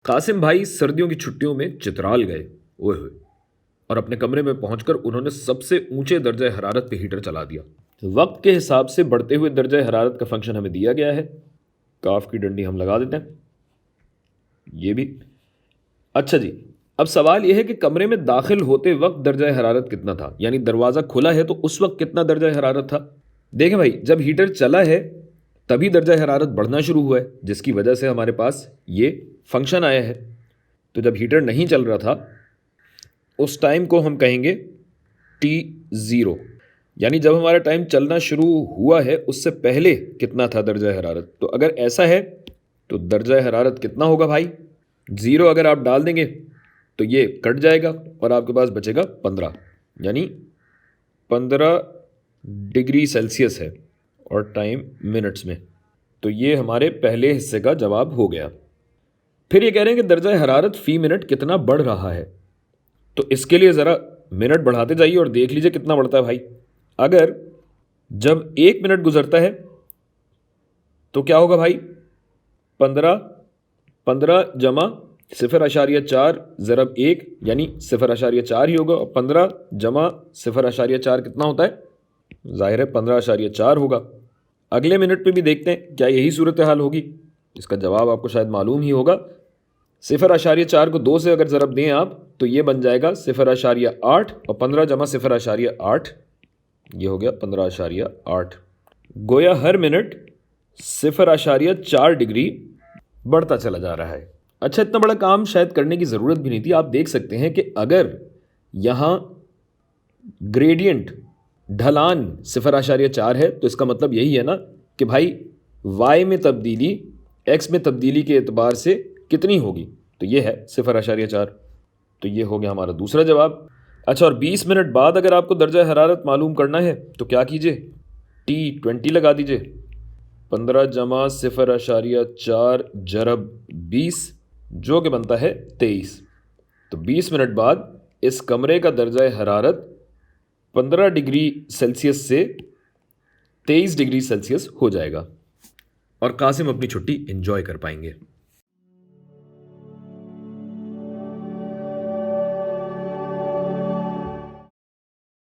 कासिम भाई सर्दियों की छुट्टियों में चित्राल गए। ओए होए। और अपने कमरे में पहुंचकर उन्होंने सबसे ऊंचे दर्जे हरारत पे हीटर चला दिया। वक्त के हिसाब से बढ़ते हुए दर्जे हरारत का फंक्शन हमें दिया गया है। काफ की डंडी हम लगा देते हैं, ये भी। अच्छा जी, अब सवाल यह है कि कमरे में दाखिल होते वक्त दर्जा हरारत कितना था, यानी दरवाज़ा खुला है तो उस वक्त कितना दर्जा हरारत था। देखें भाई, जब हीटर चला है तभी दर्जा हरारत बढ़ना शुरू हुआ है, जिसकी वजह से हमारे पास ये फंक्शन आया है। तो जब हीटर नहीं चल रहा था उस टाइम को हम कहेंगे T0, यानी जब हमारा टाइम चलना शुरू हुआ है उससे पहले कितना था दर्जा हरारत। तो अगर ऐसा है तो दर्जा हरारत कितना होगा भाई, 0 अगर आप डाल देंगे तो ये कट जाएगा और आपके पास बचेगा 15, यानी 15 डिग्री सेल्सियस है और टाइम मिनट्स में। तो ये हमारे पहले हिस्से का जवाब हो गया। फिर ये कह रहे हैं कि दर्जा हरारत फी मिनट कितना बढ़ रहा है। तो इसके लिए ज़रा मिनट बढ़ाते जाइए और देख लीजिए कितना बढ़ता है भाई। अगर जब 1 मिनट गुजरता है तो क्या होगा भाई, 15 जमा 0.4 ज़रब 1 यानी 0.4 ही होगा, और 15 जमा 0.4 कितना होता है, जाहिर है 15.4 होगा। अगले मिनट पे भी देखते हैं क्या यही सूरत हाल होगी। इसका जवाब आपको शायद मालूम ही होगा। 0.4 को 2 से अगर ज़रब दें आप तो ये बन जाएगा 0.8, और 15 जमा 0.8 ये हो गया 15.8। गोया हर मिनट 0.4 डिग्री बढ़ता चला जा रहा है। अच्छा, इतना बड़ा काम शायद करने की ज़रूरत भी नहीं थी। आप देख सकते हैं कि अगर यहाँ ग्रेडियंट ढलान 0.4 है तो इसका मतलब यही है ना कि भाई y में तब्दीली x में तब्दीली के एतबार से कितनी होगी, तो ये है 0.4। तो ये हो गया हमारा दूसरा जवाब। अच्छा, और 20 मिनट बाद अगर आपको दर्जा हरारत मालूम करना है तो क्या कीजिए, T20 लगा दीजिए। 15 जमा 0.4 ज़रब 20 जो कि बनता है 23। तो 20 मिनट बाद इस कमरे का दर्जा हरारत 15 डिग्री सेल्सियस से 23 डिग्री सेल्सियस हो जाएगा और कासिम अपनी छुट्टी एंजॉय कर पाएंगे।